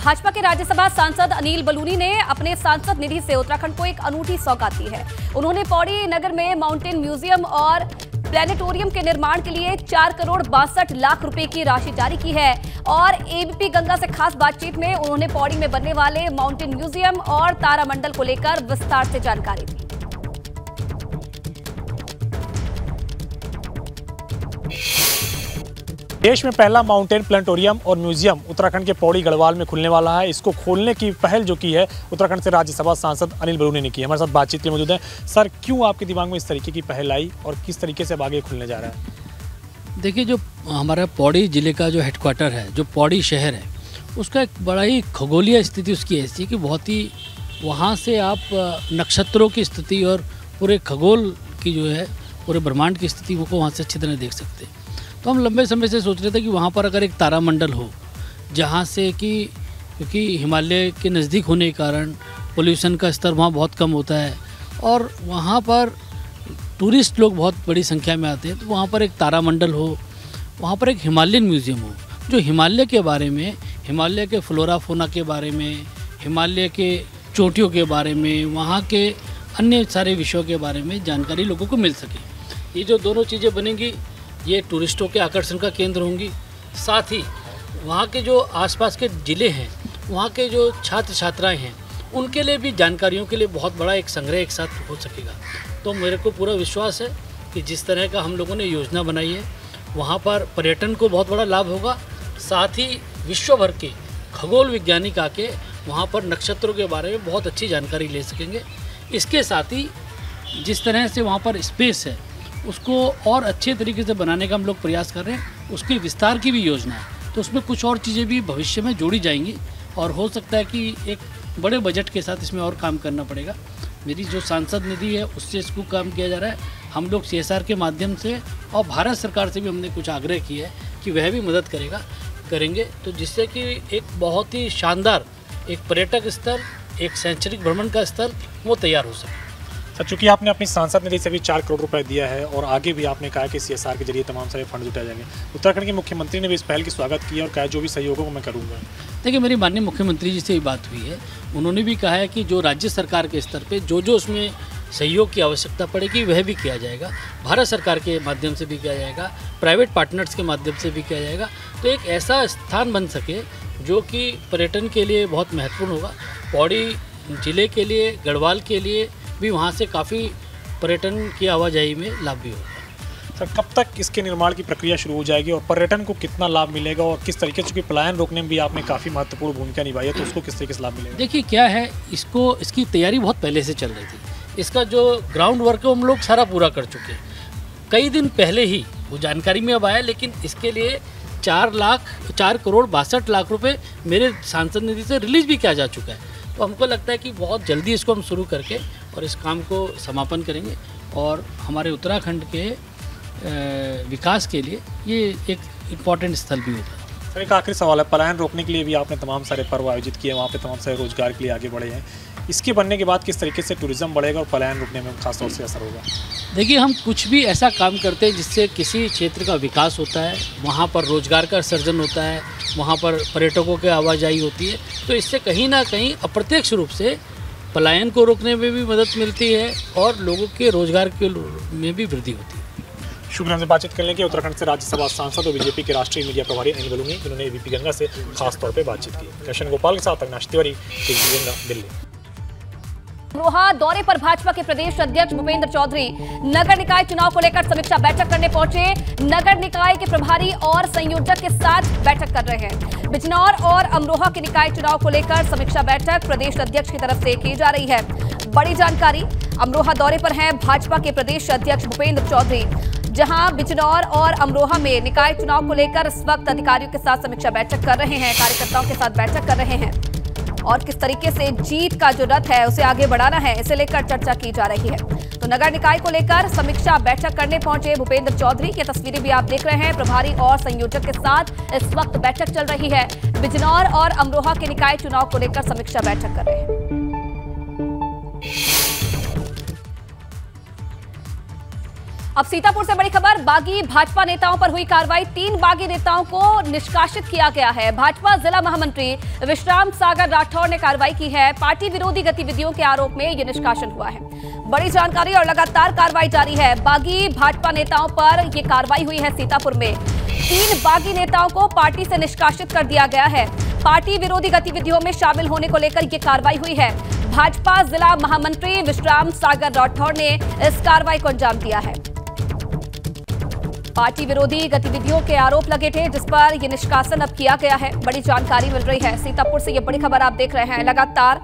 भाजपा के राज्यसभा सांसद अनिल बलूनी ने अपने सांसद निधि से उत्तराखंड को एक अनूठी सौगात दी है। उन्होंने पौड़ी नगर में माउंटेन म्यूजियम और प्लेनेटोरियम के निर्माण के लिए 4 करोड़ 62 लाख रुपए की राशि जारी की है और एबीपी गंगा से खास बातचीत में उन्होंने पौड़ी में बनने वाले माउंटेन म्यूजियम और तारामंडल को लेकर विस्तार से जानकारी दी। देश में पहला माउंटेन प्लेनेटोरियम और म्यूजियम उत्तराखंड के पौड़ी गढ़वाल में खुलने वाला है। इसको खोलने की पहल जो की है उत्तराखंड से राज्यसभा सांसद अनिल बलूनी ने की है। हमारे साथ बातचीत के लिए मौजूद है। सर, क्यों आपके दिमाग में इस तरीके की पहल आई और किस तरीके से अब आगे खुलने जा रहा है? देखिए, जो हमारा पौड़ी जिले का जो हेडक्वार्टर है, जो पौड़ी शहर है, उसका एक बड़ा ही खगोलीय स्थिति उसकी ऐसी है कि बहुत ही वहाँ से आप नक्षत्रों की स्थिति और पूरे खगोल की जो है पूरे ब्रह्मांड की स्थिति को वहाँ से अच्छी तरह देख सकते हैं। तो हम लंबे समय से सोच रहे थे कि वहाँ पर अगर एक तारामंडल हो, जहाँ से कि क्योंकि हिमालय के नज़दीक होने के कारण पोल्यूशन का स्तर वहाँ बहुत कम होता है और वहाँ पर टूरिस्ट लोग बहुत बड़ी संख्या में आते हैं, तो वहाँ पर एक तारामंडल हो, वहाँ पर एक हिमालयन म्यूज़ियम हो जो हिमालय के बारे में, हिमालय के फ्लोरा फोना के बारे में, हिमालय के चोटियों के बारे में, वहाँ के अन्य सारे विषयों के बारे में जानकारी लोगों को मिल सके। ये जो दोनों चीज़ें बनेंगी, ये टूरिस्टों के आकर्षण का केंद्र होंगी। साथ ही वहाँ के जो आसपास के ज़िले हैं, वहाँ के जो छात्र छात्राएं हैं, उनके लिए भी जानकारियों के लिए बहुत बड़ा एक संग्रह एक साथ हो सकेगा। तो मेरे को पूरा विश्वास है कि जिस तरह का हम लोगों ने योजना बनाई है, वहाँ पर पर्यटन को बहुत बड़ा लाभ होगा। साथ ही विश्व भर के खगोल वैज्ञानिक आके वहाँ पर नक्षत्रों के बारे में बहुत अच्छी जानकारी ले सकेंगे। इसके साथ ही जिस तरह से वहाँ पर स्पेस है, उसको और अच्छे तरीके से बनाने का हम लोग प्रयास कर रहे हैं। उसके विस्तार की भी योजना है, तो उसमें कुछ और चीज़ें भी भविष्य में जोड़ी जाएंगी और हो सकता है कि एक बड़े बजट के साथ इसमें और काम करना पड़ेगा। मेरी जो सांसद निधि है उससे इसको काम किया जा रहा है। हम लोग CSR के माध्यम से और भारत सरकार से भी हमने कुछ आग्रह किया है कि वह भी मदद करेंगे, तो जिससे कि एक बहुत ही शानदार एक पर्यटक स्तर, एक शैक्षणिक भ्रमण का स्तर वो तैयार हो सके। सर, चूँकि आपने अपनी सांसद निधि से भी 4 करोड़ रुपए दिया है और आगे भी आपने कहा कि CSR के जरिए तमाम सारे फंड जुटाए जाएंगे, उत्तराखंड के मुख्यमंत्री ने भी इस पहल की स्वागत की और कहा जो भी सहयोग हो मैं करूँगा। देखिए, मेरी माननीय मुख्यमंत्री जी से ये बात हुई है। उन्होंने भी कहा है कि जो राज्य सरकार के स्तर पे जो उसमें सहयोग की आवश्यकता पड़ेगी वह भी किया जाएगा, भारत सरकार के माध्यम से भी किया जाएगा, प्राइवेट पार्टनर्स के माध्यम से भी किया जाएगा। तो एक ऐसा स्थान बन सके जो कि पर्यटन के लिए बहुत महत्वपूर्ण होगा। पौड़ी जिले के लिए, गढ़वाल के लिए भी वहाँ से काफ़ी पर्यटन की आवाजाही में लाभ भी होगा। सर, कब तक इसके निर्माण की प्रक्रिया शुरू हो जाएगी और पर्यटन को कितना लाभ मिलेगा और किस तरीके से, चूँकि पलायन रोकने में भी आपने काफ़ी महत्वपूर्ण भूमिका निभाई है, तो उसको किस तरीके से लाभ मिलेगा? देखिए, क्या है, इसकी तैयारी बहुत पहले से चल रही थी। इसका जो ग्राउंड वर्क है हम लोग सारा पूरा कर चुके हैं। कई दिन पहले ही वो जानकारी में अब आया, लेकिन इसके लिए 4 करोड़ 62 लाख रुपये मेरे सांसद निधि से रिलीज़ भी किया जा चुका है। तो हमको लगता है कि बहुत जल्दी इसको हम शुरू करके और इस काम को समापन करेंगे और हमारे उत्तराखंड के विकास के लिए ये एक इम्पॉर्टेंट स्थल भी होता है। सर, एक आखिरी सवाल है, पलायन रोकने के लिए भी आपने तमाम सारे पर्व आयोजित किए, वहाँ पे तमाम सारे रोजगार के लिए आगे बढ़े हैं। इसके बनने के बाद किस तरीके से टूरिज्म बढ़ेगा और पलायन रोकने में खासतौर से असर होगा? देखिए, हम कुछ भी ऐसा काम करते हैं जिससे किसी क्षेत्र का विकास होता है, वहाँ पर रोजगार का सृजन होता है, वहाँ पर पर्यटकों की आवाजाही होती है, तो इससे कहीं ना कहीं अप्रत्यक्ष रूप से पलायन को रोकने में भी मदद मिलती है और लोगों के रोजगार के में भी वृद्धि होती है। शुक्रिया हमसे बातचीत करने के उत्तराखंड से राज्यसभा सांसद और बीजेपी के राष्ट्रीय मीडिया प्रभारी अनिल बलूनी, जिन्होंने एबीपी गंगा से खास तौर पर बातचीत की। कृष्ण गोपाल के साथ अविनाश तिवारी, एबीपी गंगा, दिल्ली। अमरोहा दौरे पर भाजपा के प्रदेश अध्यक्ष भूपेंद्र चौधरी नगर निकाय चुनाव को लेकर समीक्षा बैठक करने पहुंचे। नगर निकाय के प्रभारी और संयोजक के साथ बैठक कर रहे हैं। बिजनौर और अमरोहा के निकाय चुनाव को लेकर समीक्षा बैठक प्रदेश अध्यक्ष की तरफ से की जा रही है। बड़ी जानकारी, अमरोहा दौरे पर हैं भाजपा के प्रदेश अध्यक्ष भूपेंद्र चौधरी, जहां बिजनौर और अमरोहा में निकाय चुनाव को लेकर इस वक्त अधिकारियों के साथ समीक्षा बैठक कर रहे हैं, कार्यकर्ताओं के साथ बैठक कर रहे हैं और किस तरीके से जीत का जो रथ है उसे आगे बढ़ाना है, इसे लेकर चर्चा की जा रही है। तो नगर निकाय को लेकर समीक्षा बैठक करने पहुंचे भूपेंद्र चौधरी। ये तस्वीरें भी आप देख रहे हैं, प्रभारी और संयोजक के साथ इस वक्त बैठक चल रही है। बिजनौर और अमरोहा के निकाय चुनाव को लेकर समीक्षा बैठक कर रहे हैं। अब सीतापुर से बड़ी खबर, बागी भाजपा नेताओं पर हुई कार्रवाई। 3 बागी नेताओं को निष्कासित किया गया है। भाजपा जिला महामंत्री विश्राम सागर राठौर ने कार्रवाई की है। पार्टी विरोधी गतिविधियों के आरोप में यह निष्कासन हुआ है। बड़ी जानकारी और लगातार कार्रवाई जारी है। बागी भाजपा नेताओं पर यह कार्रवाई हुई है। सीतापुर में 3 बागी नेताओं को पार्टी से निष्कासित कर दिया गया है। पार्टी विरोधी गतिविधियों में शामिल होने को लेकर यह कार्रवाई हुई है। भाजपा जिला महामंत्री विश्राम सागर राठौर ने इस कार्रवाई को अंजाम दिया है। पार्टी विरोधी गतिविधियों के आरोप लगे थे, जिस पर यह निष्कासन अब किया गया है। बड़ी जानकारी मिल रही है। सीतापुर से यह बड़ी खबर आप देख रहे हैं। लगातार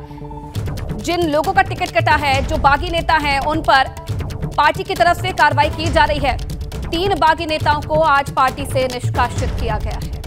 जिन लोगों का टिकट कटा है, जो बागी नेता हैं, उन पर पार्टी की तरफ से कार्रवाई की जा रही है। 3 बागी नेताओं को आज पार्टी से निष्कासित किया गया है।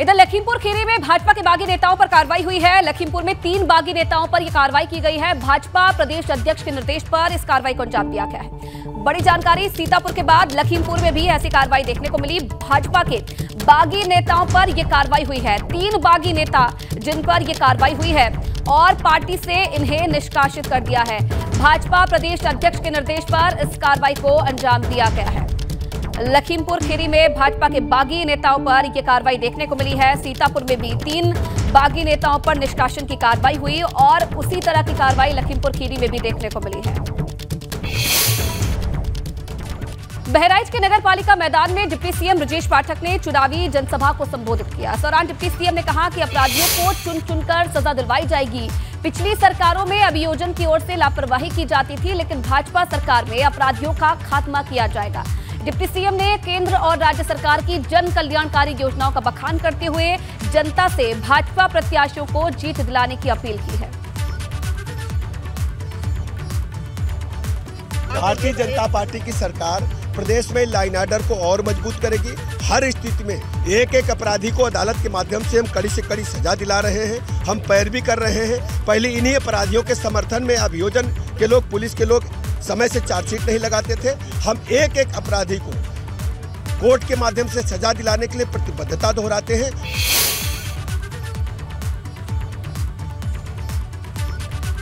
इधर लखीमपुर खीरी में भाजपा के बागी नेताओं पर कार्रवाई हुई है। लखीमपुर में 3 बागी नेताओं पर यह कार्रवाई की गई है। भाजपा प्रदेश अध्यक्ष के निर्देश पर इस कार्रवाई को अंजाम दिया गया है। बड़ी जानकारी, सीतापुर के बाद लखीमपुर में भी ऐसी कार्रवाई देखने को मिली। भाजपा के बागी नेताओं पर यह कार्रवाई हुई है। 3 बागी नेता जिन पर यह कार्रवाई हुई है और पार्टी से इन्हें निष्कासित कर दिया है। भाजपा प्रदेश अध्यक्ष के निर्देश पर इस कार्रवाई को अंजाम दिया गया है। लखीमपुर खीरी में भाजपा के बागी नेताओं पर यह कार्रवाई देखने को मिली है। सीतापुर में भी 3 बागी नेताओं पर निष्कासन की कार्रवाई हुई और उसी तरह की कार्रवाई लखीमपुर खीरी में भी देखने को मिली है। बहराइच के नगर पालिका मैदान में डिप्टी सीएम ब्रजेश पाठक ने चुनावी जनसभा को संबोधित किया। इस दौरान डिप्टी सीएम ने कहा कि अपराधियों को चुन चुनकर सजा दिलवाई जाएगी। पिछली सरकारों में अभियोजन की ओर से लापरवाही की जाती थी, लेकिन भाजपा सरकार में अपराधियों का खात्मा किया जाएगा। डिप्टी सीएम ने केंद्र और राज्य सरकार की जन कल्याणकारी योजनाओं का बखान करते हुए जनता से भाजपा प्रत्याशियों को जीत दिलाने की अपील की है। भारतीय जनता पार्टी की सरकार प्रदेश में लॉ एंड ऑर्डर को और मजबूत करेगी। हर स्थिति में एक अपराधी को अदालत के माध्यम से हम कड़ी से कड़ी सजा दिला रहे हैं। हम पैरवी कर रहे हैं। पहले इन्हीं अपराधियों के समर्थन में अभियोजन के लोग, पुलिस के लोग समय से चार्जशीट नहीं लगाते थे। हम एक अपराधी को कोर्ट के माध्यम से सजा दिलाने के लिए प्रतिबद्धता दोहराते हैं।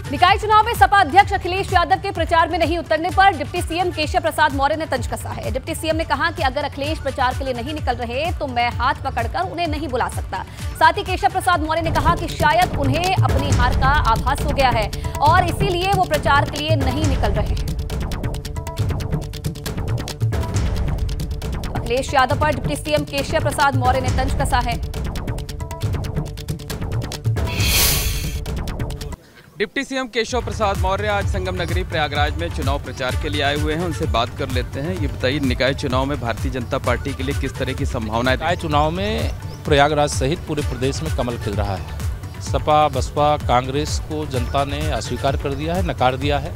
निकाय चुनाव में सपा अध्यक्ष अखिलेश यादव के प्रचार में नहीं उतरने पर डिप्टी सीएम केशव प्रसाद मौर्य ने तंज कसा है। डिप्टी सीएम ने कहा कि अगर अखिलेश प्रचार के लिए नहीं निकल रहे तो मैं हाथ पकड़कर उन्हें नहीं बुला सकता। साथ ही केशव प्रसाद मौर्य ने कहा कि शायद उन्हें अपनी हार का आभास हो गया है और इसीलिए वो प्रचार के लिए नहीं निकल रहे हैं। अखिलेश यादव पर डिप्टी सीएम केशव प्रसाद मौर्य ने तंज कसा है। डिप्टी सीएम केशव प्रसाद मौर्य आज संगम नगरी प्रयागराज में चुनाव प्रचार के लिए आए हुए हैं। उनसे बात कर लेते हैं। ये बताइए, निकाय चुनाव में भारतीय जनता पार्टी के लिए किस तरह की संभावनाएं? निकाय चुनाव में प्रयागराज सहित पूरे प्रदेश में कमल खिल रहा है। सपा, बसपा, कांग्रेस को जनता ने अस्वीकार कर दिया है, नकार दिया है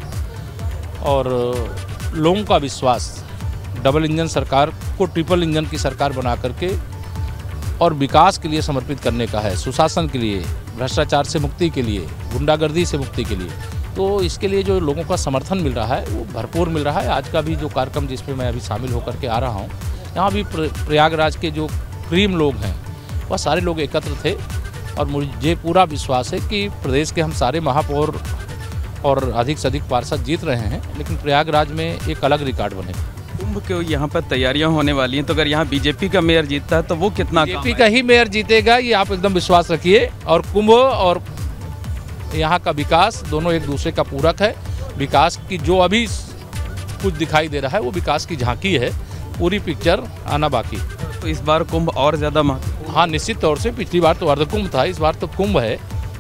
और लोगों का विश्वास डबल इंजन सरकार को ट्रिपल इंजन की सरकार बना करके और विकास के लिए समर्पित करने का है, सुशासन के लिए, भ्रष्टाचार से मुक्ति के लिए, गुंडागर्दी से मुक्ति के लिए। तो इसके लिए जो लोगों का समर्थन मिल रहा है वो भरपूर मिल रहा है। आज का भी जो कार्यक्रम जिसमें मैं अभी शामिल होकर के आ रहा हूँ, यहाँ भी प्रयागराज के जो प्रीम लोग हैं वह सारे लोग एकत्र थे और मुझे पूरा विश्वास है कि प्रदेश के हम सारे महापौर और अधिक से अधिक पार्षद जीत रहे हैं, लेकिन प्रयागराज में एक अलग रिकॉर्ड बनेगा। कुंभ के यहाँ पर तैयारियां होने वाली हैं, तो अगर यहाँ बीजेपी का मेयर जीतता है तो वो कितना बीजेपी का ही मेयर जीतेगा, ये आप एकदम विश्वास रखिए। और कुंभ और यहाँ का विकास दोनों एक दूसरे का पूरक है। विकास की जो अभी कुछ दिखाई दे रहा है वो विकास की झांकी है, पूरी पिक्चर आना बाकी। तो इस बार कुंभ और ज़्यादा महत्वपूर्ण? हाँ, निश्चित तौर से। पिछली बार तो अर्धकुंभ था, इस बार तो कुंभ है।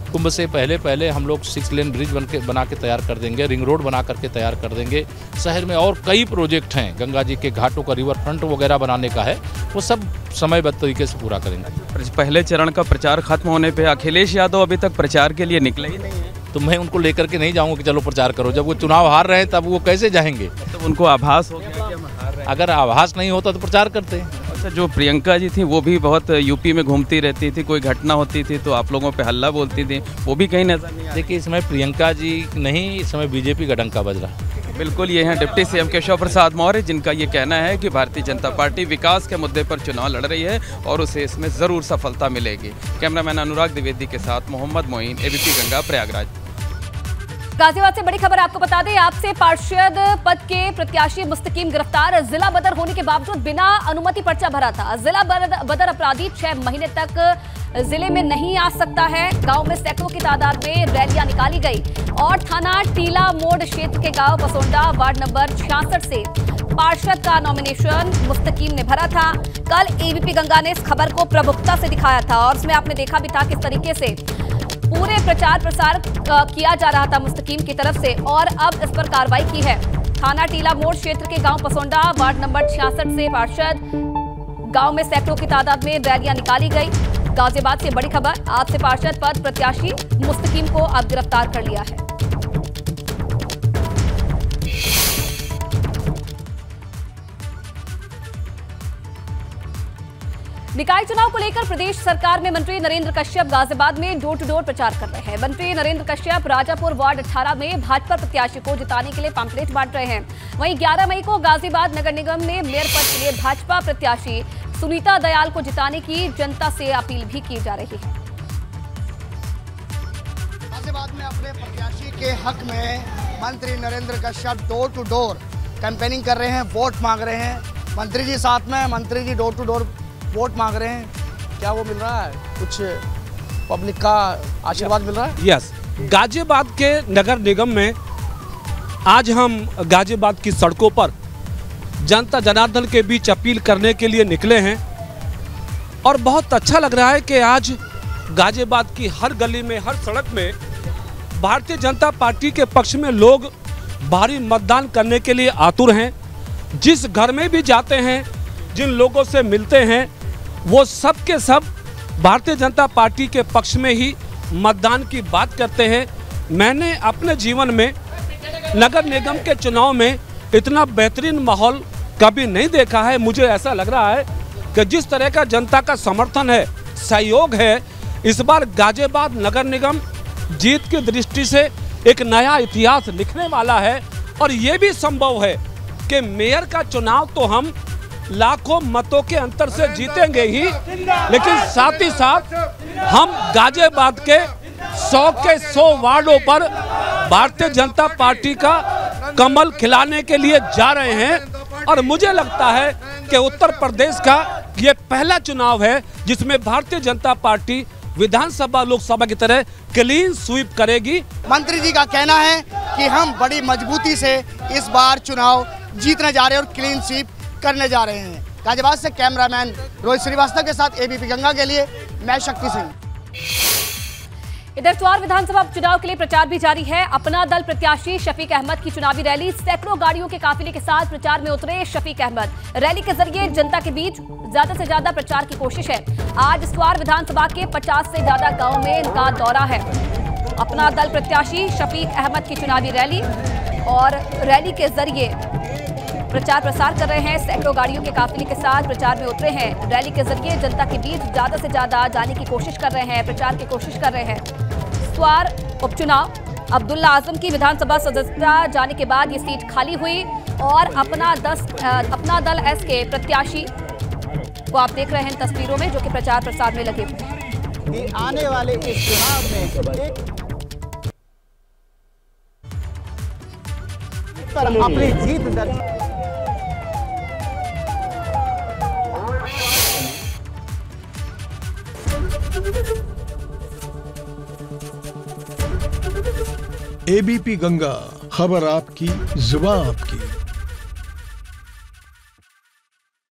कुंभ से पहले हम लोग 6 लेन ब्रिज बना के तैयार कर देंगे, रिंग रोड बना करके तैयार कर देंगे। शहर में और कई प्रोजेक्ट हैं, गंगा जी के घाटों का रिवर फ्रंट वगैरह बनाने का है, वो सब समयबद्ध तरीके से पूरा करेंगे। पहले चरण का प्रचार खत्म होने पे अखिलेश यादव अभी तक प्रचार के लिए निकले ही नहीं है। तो मैं उनको लेकर के नहीं जाऊँगा कि चलो प्रचार करो। जब वो चुनाव हार रहे हैं तब वो कैसे जाएंगे? तो उनको आभास हो गया कि हम हार रहे हैं। अगर आभास नहीं होता तो प्रचार करते हैं। अच्छा, जो प्रियंका जी थी वो भी बहुत यूपी में घूमती रहती थी, कोई घटना होती थी तो आप लोगों पे हल्ला बोलती थी, वो भी कहीं नजर नहीं आई। देखिए, इस समय प्रियंका जी नहीं, इस समय बीजेपी का डंका बज रहा है। बिल्कुल, ये हैं डिप्टी सीएम केशव प्रसाद मौर्य, जिनका ये कहना है कि भारतीय जनता पार्टी विकास के मुद्दे पर चुनाव लड़ रही है और उसे इसमें ज़रूर सफलता मिलेगी। कैमरामैन अनुराग द्विवेदी के साथ मोहम्मद मोइन, एबीपी गंगा, प्रयागराज। गाजियाबाद से बड़ी खबर आपको बता दें, आपसे पार्षद पद के प्रत्याशी मुस्तकीम गिरफ्तार। जिला बदर होने के बावजूद बिना अनुमति पर्चा भरा था। जिला बदर अपराधी 6 महीने तक जिले में नहीं आ सकता है। गांव में सैकड़ों की तादाद में रैलियां निकाली गई और थाना टीला मोड़ क्षेत्र के गांव पसोंडा वार्ड नंबर 66 से पार्षद का नॉमिनेशन मुस्तकीम ने भरा था। कल एबीपी गंगा ने इस खबर को प्रमुखता से दिखाया था और उसमें आपने देखा भी था किस तरीके से पूरे प्रचार प्रसार किया जा रहा था मुस्तकीम की तरफ से, और अब इस पर कार्रवाई की है। थाना टीला मोड़ क्षेत्र के गांव पसोंडा वार्ड नंबर 66 से पार्षद गांव में सैकड़ों की तादाद में रैलियां निकाली गई। गाजियाबाद से बड़ी खबर, आज से पार्षद पद प्रत्याशी मुस्तकीम को अब गिरफ्तार कर लिया है। निकाय चुनाव को लेकर प्रदेश सरकार में मंत्री नरेंद्र कश्यप गाजियाबाद में डोर टू डोर प्रचार कर रहे हैं। मंत्री नरेंद्र कश्यप राजापुर वार्ड 18 में भाजपा प्रत्याशी को जिताने के लिए पैम्फलेट बांट रहे हैं। वहीं 11 मई को गाजियाबाद नगर निगम में मेयर पद के लिए भाजपा प्रत्याशी सुनीता दयाल को जिताने की जनता से अपील भी की जा रही है। गाजियाबाद में अपने प्रत्याशी के हक में मंत्री Narendra Kashyap door to door campaigning कर रहे हैं, वोट मांग रहे हैं। मंत्री जी साथ में, मंत्री जी डोर टू डोर वोट मांग रहे हैं। क्या वो मिल रहा है, कुछ पब्लिक का आशीर्वाद मिल रहा है? यस, गाजियाबाद के नगर निगम में आज हम गाजियाबाद की सड़कों पर जनता जनार्दन के बीच अपील करने के लिए निकले हैं और बहुत अच्छा लग रहा है कि आज गाजियाबाद की हर गली में, हर सड़क में भारतीय जनता पार्टी के पक्ष में लोग भारी मतदान करने के लिए आतुर हैं। जिस घर में भी जाते हैं, जिन लोगों से मिलते हैं, वो सब के सब भारतीय जनता पार्टी के पक्ष में ही मतदान की बात करते हैं। मैंने अपने जीवन में नगर निगम के चुनाव में इतना बेहतरीन माहौल कभी नहीं देखा है। मुझे ऐसा लग रहा है कि जिस तरह का जनता का समर्थन है, सहयोग है, इस बार गाजियाबाद नगर निगम जीत की दृष्टि से एक नया इतिहास लिखने वाला है। और ये भी संभव है कि मेयर का चुनाव तो हम लाखों मतों के अंतर से जीतेंगे ही, लेकिन साथ ही साथ हम गाजियाबाद के 100 के 100 वार्डों पर भारतीय जनता पार्टी का कमल खिलाने के लिए जा रहे हैं। और मुझे लगता है कि उत्तर प्रदेश का ये पहला चुनाव है जिसमें भारतीय जनता पार्टी विधानसभा लोकसभा की तरह क्लीन स्वीप करेगी। मंत्री जी का कहना है कि हम बड़ी मजबूती से इस बार चुनाव जीतने जा रहे हैं और क्लीन स्वीप करने जा रहे हैं। गाजियाबाद से कैमरामैन रोहित श्रीवास्तव के साथ एबीपी गंगा के लिए मैं शक्ति सिंह। इधर स्वार विधानसभा उपचुनाव के लिए प्रचार भी जारी है। अपना दल प्रत्याशी शफीक अहमद की चुनावी रैली, सैकड़ों गाड़ियों के काफिले के साथ प्रचार में उतरे शफीक अहमद। रैली के जरिए जनता के बीच ज्यादा से ज्यादा प्रचार की कोशिश है। आज स्वार विधानसभा के 50 से ज्यादा गाँव में इनका दौरा है। अपना दल प्रत्याशी शफीक अहमद की चुनावी रैली और रैली के जरिए प्रचार प्रसार कर रहे हैं। सैकड़ों गाड़ियों के काफिले के साथ प्रचार में उतरे हैं। रैली के जरिए जनता के बीच ज्यादा से ज्यादा जाने की कोशिश कर रहे हैं, प्रचार की कोशिश कर रहे हैं। स्वार उपचुनाव, अब्दुल्ला आजम की विधानसभा सदस्यता जाने के बाद ये सीट खाली हुई और अपना दल एस के प्रत्याशी को आप देख रहे हैं तस्वीरों में, जो कि प्रचार प्रसार में लगे हुए हैं। आने वाले इस चुनाव में अपनी जीत दर्ज एबीपी गंगा, खबर आपकी, जुबान आपकी।